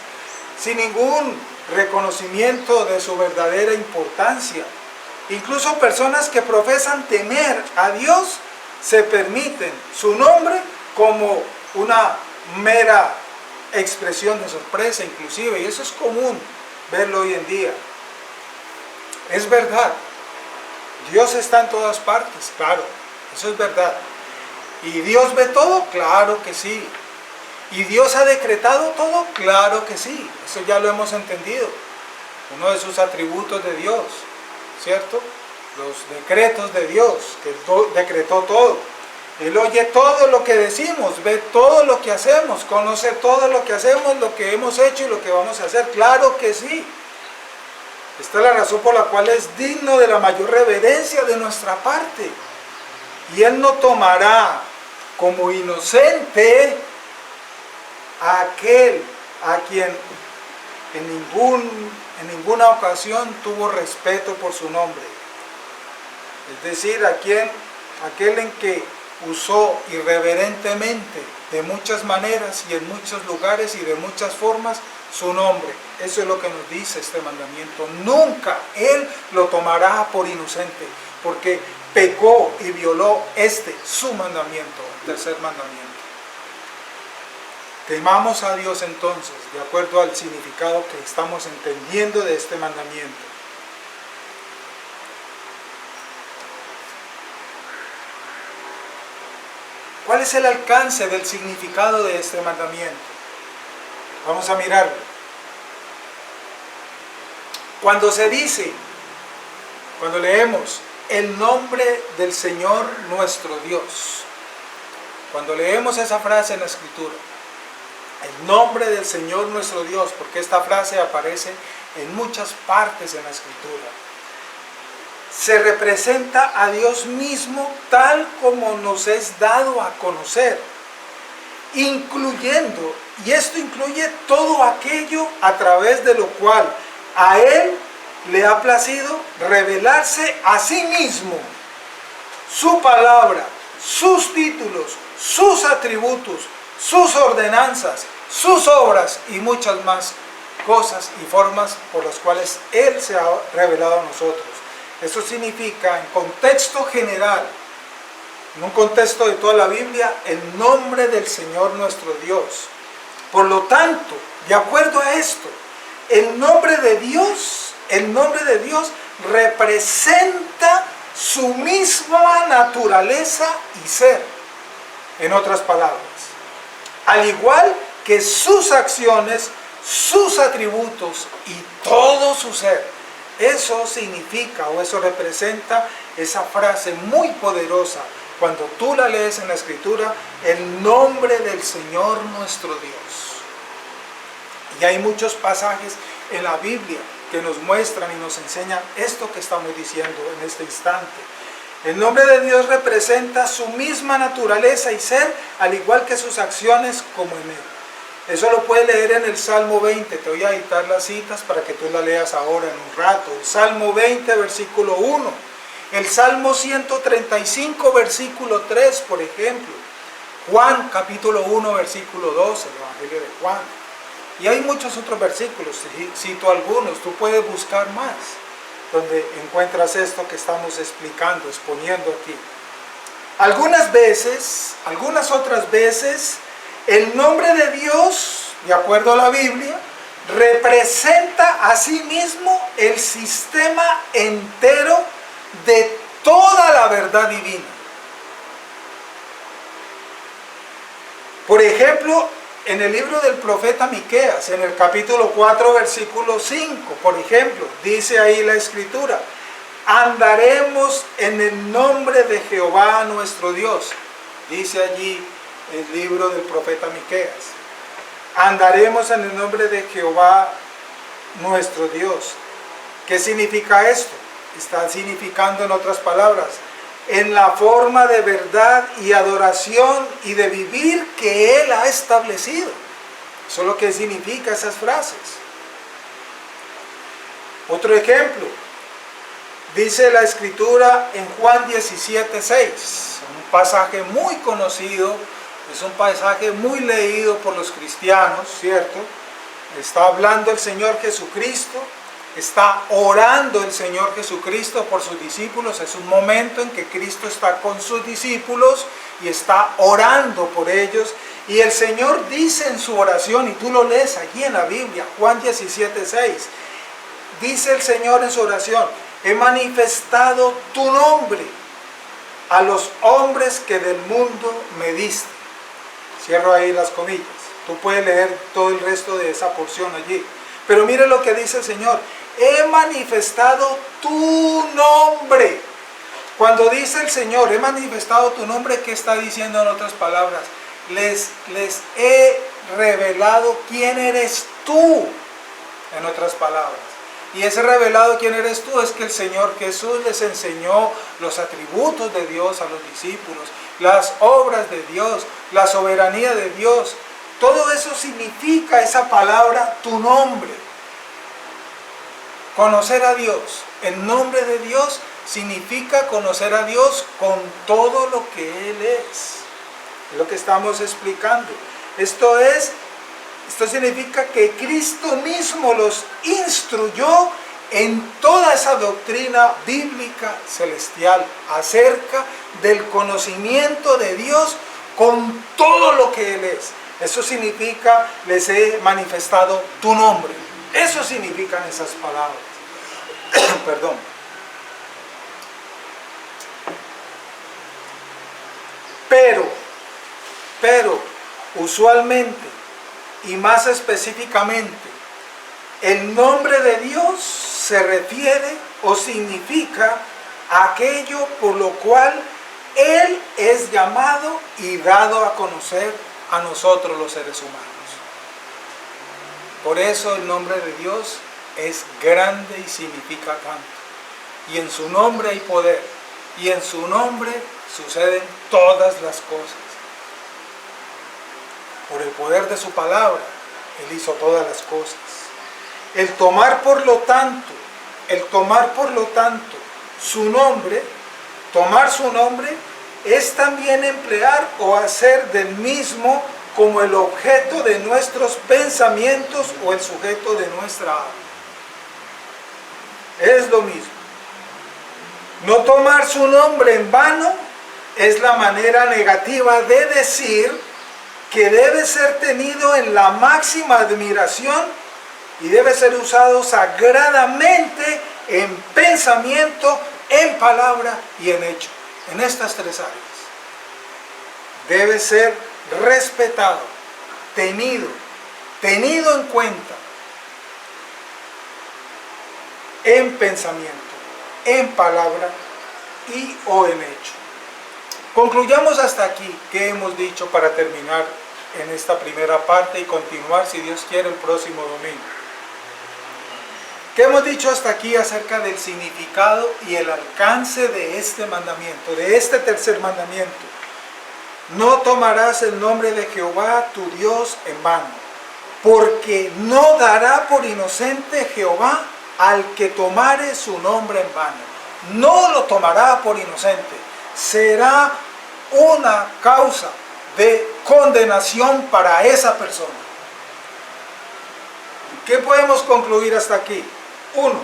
sin ningún reconocimiento de su verdadera importancia. Incluso personas que profesan temer a Dios se permiten su nombre como una mera expresión de sorpresa inclusive, y eso es común verlo hoy en día. Es verdad, Dios está en todas partes, claro, eso es verdad. ¿Y Dios ve todo? Claro que sí. ¿Y Dios ha decretado todo? Claro que sí, eso ya lo hemos entendido. Uno de sus atributos de Dios. ¿cierto? Los decretos de Dios, que decretó todo. Él oye todo lo que decimos, ve todo lo que hacemos, conoce todo lo que hacemos, lo que hemos hecho y lo que vamos a hacer. Claro que sí. Esta es la razón por la cual es digno de la mayor reverencia de nuestra parte. Y Él no tomará como inocente a aquel a quien en ninguna ocasión tuvo respeto por su nombre. Es decir, aquel en que usó irreverentemente de muchas maneras y en muchos lugares y de muchas formas su nombre. Eso es lo que nos dice este mandamiento. Nunca Él lo tomará por inocente, porque pecó y violó su mandamiento, el tercer mandamiento. Temamos a Dios entonces, de acuerdo al significado que estamos entendiendo de este mandamiento. ¿Cuál es el alcance del significado de este mandamiento? Vamos a mirarlo. Cuando se dice, cuando leemos el nombre del Señor nuestro Dios, cuando leemos esa frase en la Escritura, el nombre del Señor nuestro Dios, porque esta frase aparece en muchas partes en la Escritura, se representa a Dios mismo tal como nos es dado a conocer, incluyendo, y esto incluye todo aquello a través de lo cual a Él le ha placido revelarse a sí mismo, su palabra, sus títulos, sus atributos, sus ordenanzas, sus obras y muchas más cosas y formas por las cuales Él se ha revelado a nosotros. Eso significa, en contexto general, en un contexto de toda la Biblia, el nombre del Señor nuestro Dios. Por lo tanto, de acuerdo a esto, el nombre de Dios representa su misma naturaleza y ser. En otras palabras, al igual que sus acciones, sus atributos y todo su ser. Eso significa o eso representa esa frase muy poderosa cuando tú la lees en la Escritura, el nombre del Señor nuestro Dios. Y hay muchos pasajes en la Biblia que nos muestran y nos enseñan esto que estamos diciendo en este instante. El nombre de Dios representa su misma naturaleza y ser, al igual que sus acciones como en Él. Eso lo puedes leer en el Salmo 20. Te voy a dictar las citas para que tú las leas ahora en un rato. El Salmo 20, versículo 1. El Salmo 135, versículo 3, por ejemplo. Juan, capítulo 1, versículo 12, el Evangelio de Juan. Y hay muchos otros versículos, cito algunos, tú puedes buscar más, donde encuentras esto que estamos explicando, exponiendo aquí. Algunas otras veces, el nombre de Dios, de acuerdo a la Biblia, representa a sí mismo el sistema entero de toda la verdad divina. Por ejemplo, en el libro del profeta Miqueas, en el capítulo 4, versículo 5, por ejemplo, dice ahí la Escritura: andaremos en el nombre de Jehová nuestro Dios. Dice allí el libro del profeta Miqueas. Andaremos en el nombre de Jehová nuestro Dios. ¿Qué significa esto? Está significando, en otras palabras, en la forma de verdad y adoración y de vivir que Él ha establecido. Eso es lo que significa esas frases. Otro ejemplo, dice la Escritura en Juan 17:6, un pasaje muy conocido, es un pasaje muy leído por los cristianos, ¿cierto? Está hablando el Señor Jesucristo, está orando el Señor Jesucristo por sus discípulos. Es un momento en que Cristo está con sus discípulos y está orando por ellos. Y el Señor dice en su oración, y tú lo lees allí en la Biblia, Juan 17:6, dice el Señor en su oración: he manifestado tu nombre a los hombres que del mundo me diste. Cierro ahí las comillas. Tú puedes leer todo el resto de esa porción allí. Pero mire lo que dice el Señor. He manifestado tu nombre. Cuando dice el Señor, he manifestado tu nombre, ¿qué está diciendo en otras palabras? Les he revelado quién eres tú, en otras palabras. Y ese revelado quién eres tú es que el Señor Jesús les enseñó los atributos de Dios a los discípulos, las obras de Dios, la soberanía de Dios. Todo eso significa esa palabra, tu nombre. Conocer a Dios, el nombre de Dios significa conocer a Dios con todo lo que Él es. Es lo que estamos explicando. Esto significa que Cristo mismo los instruyó en toda esa doctrina bíblica celestial acerca del conocimiento de Dios con todo lo que Él es. Eso significa, les he manifestado tu nombre. Eso significan esas palabras. Perdón. Pero, usualmente y más específicamente, el nombre de Dios se refiere o significa aquello por lo cual Él es llamado y dado a conocer a nosotros los seres humanos. Por eso el nombre de Dios es grande y significa tanto. Y en su nombre hay poder. Y en su nombre suceden todas las cosas. Por el poder de su palabra, Él hizo todas las cosas. El tomar por lo tanto su nombre, tomar su nombre, es también emplear o hacer del mismo como el objeto de nuestros pensamientos o el sujeto de nuestra alma. Es lo mismo. No tomar su nombre en vano es la manera negativa de decir que debe ser tenido en la máxima admiración y debe ser usado sagradamente en pensamiento, en palabra y en hecho. En estas tres áreas. Debe ser respetado, tenido en cuenta en pensamiento, en palabra y o en hecho. Concluyamos hasta aquí que hemos dicho para terminar en esta primera parte y continuar, si Dios quiere, el próximo domingo. ¿Qué hemos dicho hasta aquí acerca del significado y el alcance de este mandamiento, de este tercer mandamiento? No tomarás el nombre de Jehová tu Dios en vano, porque no dará por inocente Jehová al que tomare su nombre en vano. No lo tomará por inocente. Será una causa de condenación para esa persona. ¿Qué podemos concluir hasta aquí? 1.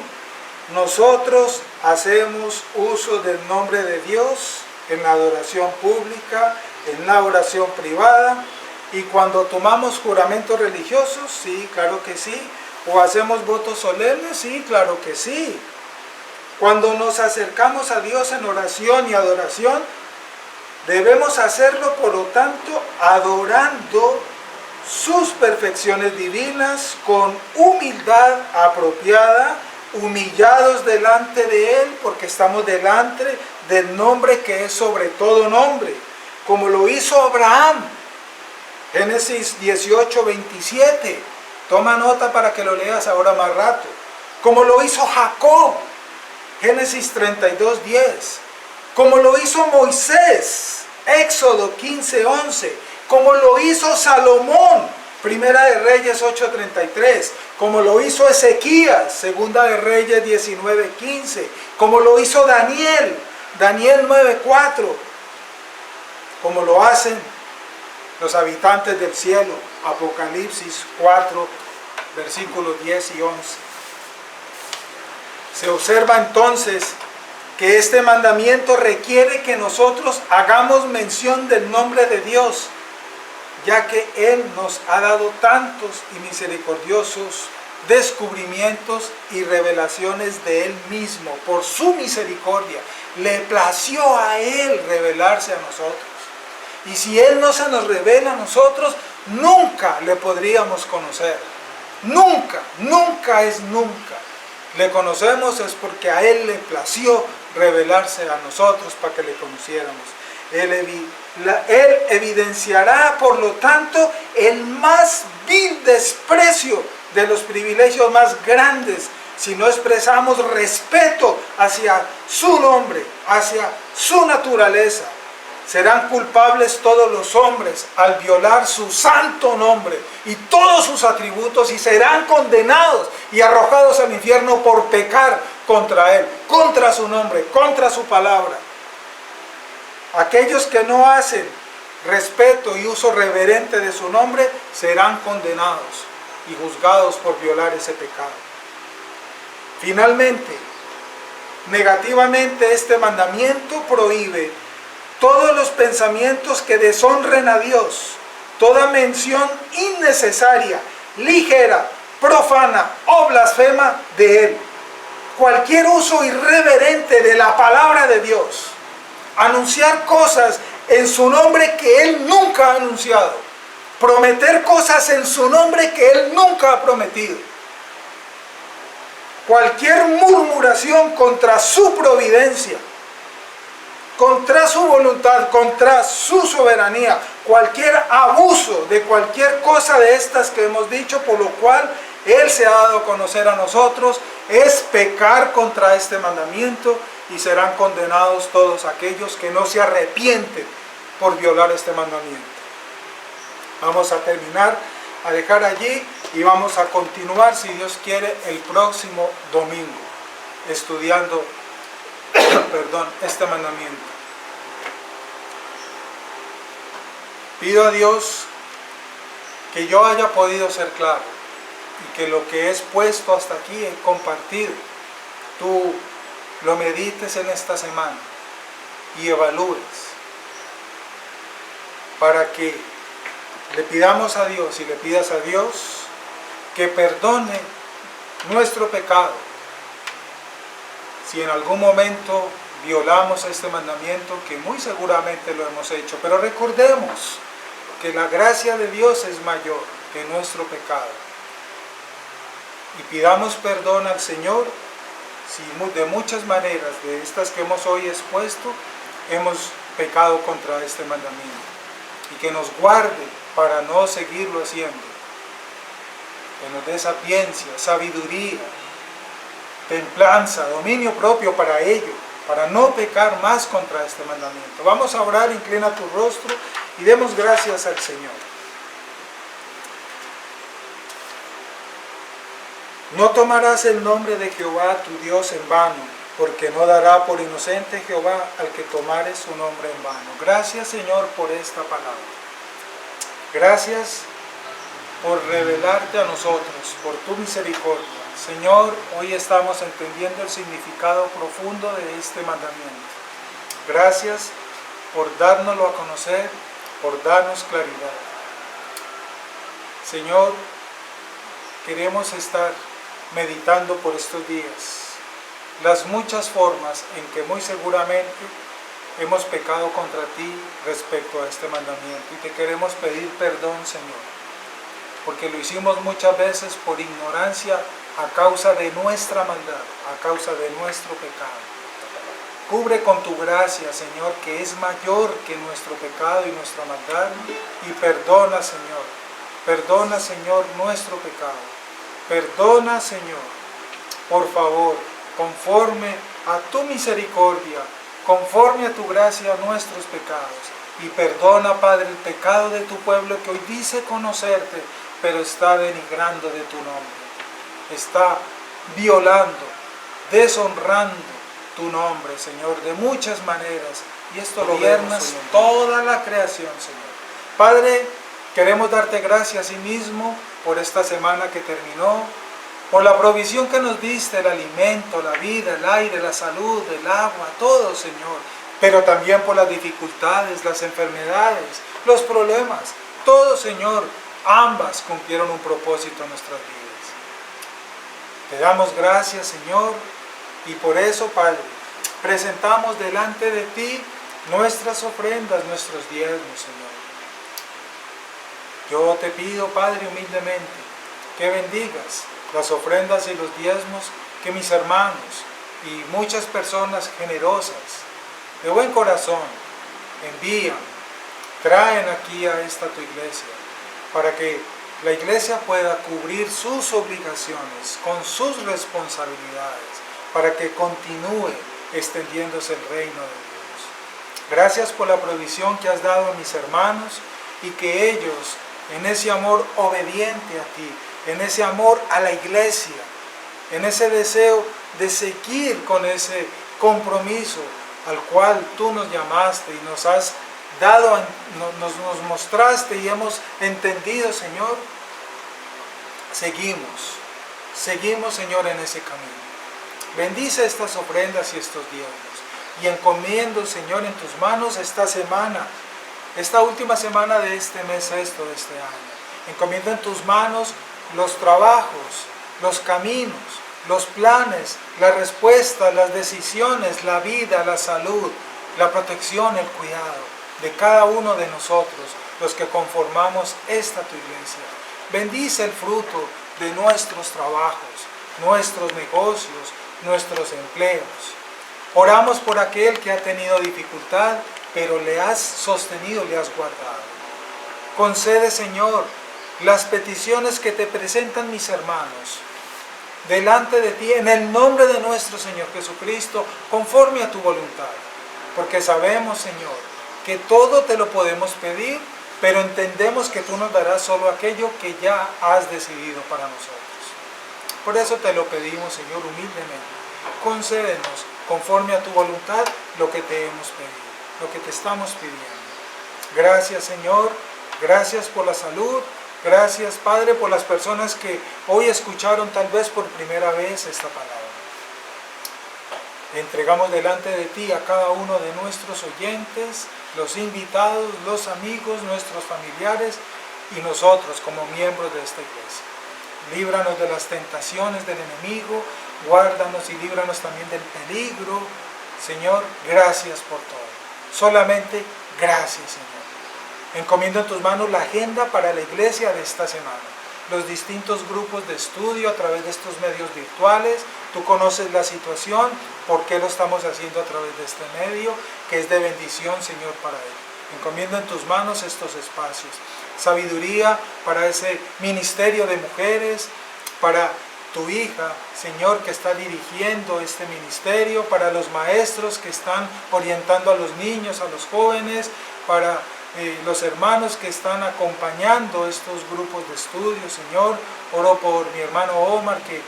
Nosotros hacemos uso del nombre de Dios en la adoración pública, en la oración privada, y cuando tomamos juramentos religiosos, sí, claro que sí. O hacemos votos solemnes, sí, claro que sí. Cuando nos acercamos a Dios en oración y adoración, debemos hacerlo, por lo tanto, adorando sus perfecciones divinas con humildad apropiada, humillados delante de Él, porque estamos delante del nombre que es sobre todo nombre, como lo hizo Abraham. Génesis 18:27. Toma nota para que lo leas ahora más rato. Como lo hizo Jacob. Génesis 32:10. Como lo hizo Moisés. Éxodo 15:11. Como lo hizo Salomón. Primera de Reyes 8:33. Como lo hizo Ezequías. Segunda de Reyes 19:15. Como lo hizo Daniel. Daniel 9:4. Como lo hacen los habitantes del cielo. Apocalipsis 4, versículos 10 y 11. Se observa entonces que este mandamiento requiere que nosotros hagamos mención del nombre de Dios, ya que Él nos ha dado tantos y misericordiosos descubrimientos y revelaciones de Él mismo. Por su misericordia, le plació a Él revelarse a nosotros. Y si Él no se nos revela a nosotros, nunca le podríamos conocer. Nunca, nunca es nunca. Le conocemos es porque a Él le plació revelarse a nosotros para que le conociéramos. Él evidenciará, por lo tanto, el más vil desprecio de los privilegios más grandes si no expresamos respeto hacia su nombre, hacia su naturaleza. Serán culpables todos los hombres al violar su santo nombre y todos sus atributos, y serán condenados y arrojados al infierno por pecar contra Él, contra su nombre, contra su palabra. Aquellos que no hacen respeto y uso reverente de su nombre serán condenados y juzgados por violar ese pecado. Finalmente, negativamente, este mandamiento prohíbe todos los pensamientos que deshonren a Dios, toda mención innecesaria, ligera, profana o blasfema de Él, cualquier uso irreverente de la palabra de Dios, anunciar cosas en su nombre que Él nunca ha anunciado, prometer cosas en su nombre que Él nunca ha prometido, cualquier murmuración contra su providencia, contra su voluntad, contra su soberanía, cualquier abuso de cualquier cosa de estas que hemos dicho, por lo cual Él se ha dado a conocer a nosotros, es pecar contra este mandamiento, y serán condenados todos aquellos que no se arrepienten por violar este mandamiento. Vamos a terminar, a dejar allí, y vamos a continuar, si Dios quiere, el próximo domingo, estudiando este mandamiento. Pido a Dios que yo haya podido ser claro y que lo que he expuesto hasta aquí, he compartido, tú lo medites en esta semana y evalúes, para que le pidamos a Dios y le pidas a Dios que perdone nuestro pecado si en algún momento violamos este mandamiento, que muy seguramente lo hemos hecho. Pero recordemos que la gracia de Dios es mayor que nuestro pecado, y pidamos perdón al Señor si de muchas maneras de estas que hemos hoy expuesto hemos pecado contra este mandamiento, y que nos guarde para no seguirlo haciendo, que nos dé sapiencia, sabiduría, templanza, dominio propio para ello, para no pecar más contra este mandamiento. Vamos a orar. Inclina tu rostro y demos gracias al Señor. No tomarás el nombre de Jehová tu Dios en vano, porque no dará por inocente Jehová al que tomare su nombre en vano. Gracias, Señor, por esta palabra. Gracias por revelarte a nosotros, por tu misericordia. Señor, hoy estamos entendiendo el significado profundo de este mandamiento. Gracias por dárnoslo a conocer, por darnos claridad. Señor, queremos estar meditando por estos días las muchas formas en que muy seguramente hemos pecado contra ti respecto a este mandamiento, y te queremos pedir perdón, Señor, porque lo hicimos muchas veces por ignorancia, a causa de nuestra maldad, a causa de nuestro pecado. Cubre con tu gracia, Señor, que es mayor que nuestro pecado y nuestra maldad, y perdona, Señor, nuestro pecado. Perdona, Señor, por favor, conforme a tu misericordia, conforme a tu gracia, nuestros pecados. Y perdona, Padre, el pecado de tu pueblo que hoy dice conocerte, pero está denigrando de tu nombre. Está violando, deshonrando tu nombre, Señor, de muchas maneras. Y esto lo gobiernas toda la creación, Señor. Padre, queremos darte gracias a sí mismo por esta semana que terminó, por la provisión que nos diste, el alimento, la vida, el aire, la salud, el agua, todo, Señor. Pero también por las dificultades, las enfermedades, los problemas. Todo, Señor, ambas cumplieron un propósito en nuestras vidas. Te damos gracias, Señor, y por eso, Padre, presentamos delante de ti nuestras ofrendas, nuestros diezmos, Señor. Yo te pido, Padre, humildemente, que bendigas las ofrendas y los diezmos que mis hermanos y muchas personas generosas, de buen corazón, envían, traen aquí a esta tu iglesia, para que la iglesia pueda cubrir sus obligaciones con sus responsabilidades, para que continúe extendiéndose el reino de Dios. Gracias por la provisión que has dado a mis hermanos y que ellos, en ese amor obediente a ti, en ese amor a la iglesia, en ese deseo de seguir con ese compromiso al cual tú nos llamaste y nos has dado, nos mostraste y hemos entendido, Señor, seguimos, Señor, en ese camino. Bendice estas ofrendas y estos diezmos y encomiendo, Señor, en tus manos esta semana, esta última semana de este mes sexto de este año. Encomiendo en tus manos los trabajos, los caminos, los planes, las respuestas, las decisiones, la vida, la salud, la protección, el cuidado de cada uno de nosotros, los que conformamos esta tu iglesia. Bendice el fruto de nuestros trabajos, nuestros negocios, nuestros empleos. Oramos por aquel que ha tenido dificultad, pero le has sostenido, le has guardado. Concede, Señor, las peticiones que te presentan mis hermanos delante de ti, en el nombre de nuestro Señor Jesucristo, conforme a tu voluntad. Porque sabemos, Señor, que todo te lo podemos pedir, pero entendemos que tú nos darás solo aquello que ya has decidido para nosotros. Por eso te lo pedimos, Señor, humildemente. Concédenos, conforme a tu voluntad, lo que te hemos pedido, lo que te estamos pidiendo. Gracias, Señor, gracias por la salud. Gracias, Padre, por las personas que hoy escucharon tal vez por primera vez esta palabra. Entregamos delante de ti a cada uno de nuestros oyentes, los invitados, los amigos, nuestros familiares y nosotros como miembros de esta iglesia. Líbranos de las tentaciones del enemigo, guárdanos y líbranos también del peligro. Señor, gracias por todo. Solamente gracias, Señor. Encomiendo en tus manos la agenda para la iglesia de esta semana, los distintos grupos de estudio a través de estos medios virtuales. Tú conoces la situación, por qué lo estamos haciendo a través de este medio, que es de bendición, Señor, para él. Encomiendo en tus manos estos espacios, sabiduría para ese ministerio de mujeres, para tu hija, Señor, que está dirigiendo este ministerio, para los maestros que están orientando a los niños, a los jóvenes, para los hermanos que están acompañando estos grupos de estudio, Señor. Oro por mi hermano Omar, que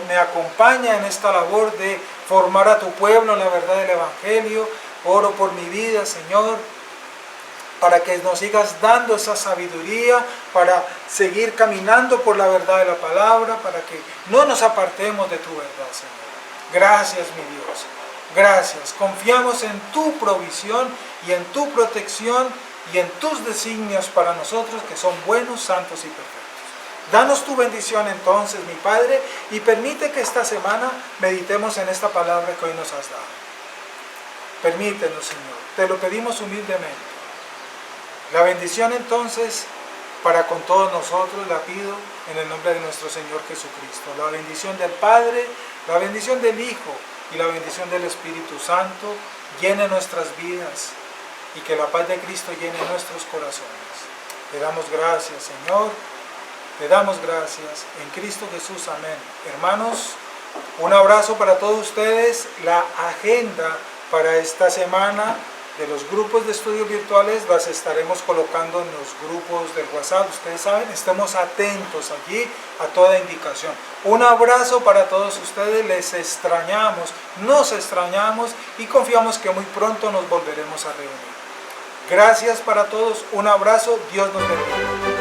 me acompaña en esta labor de formar a tu pueblo en la verdad del Evangelio. Oro por mi vida, Señor, para que nos sigas dando esa sabiduría, para seguir caminando por la verdad de la palabra, para que no nos apartemos de tu verdad, Señor. Gracias, mi Dios. Gracias, confiamos en tu provisión y en tu protección y en tus designios para nosotros que son buenos, santos y perfectos. Danos tu bendición entonces, mi Padre, y permite que esta semana meditemos en esta palabra que hoy nos has dado. Permítenos, Señor, te lo pedimos humildemente. La bendición entonces para con todos nosotros la pido en el nombre de nuestro Señor Jesucristo. La bendición del Padre, la bendición del Hijo y la bendición del Espíritu Santo llene nuestras vidas y que la paz de Cristo llene nuestros corazones. Te damos gracias, Señor, te damos gracias en Cristo Jesús, amén. Hermanos, un abrazo para todos ustedes. La agenda para esta semana de los grupos de estudios virtuales las estaremos colocando en los grupos del WhatsApp. Ustedes saben, estemos atentos allí a toda indicación. Un abrazo para todos ustedes, les extrañamos, nos extrañamos y confiamos que muy pronto nos volveremos a reunir. Gracias para todos, un abrazo, Dios nos bendiga.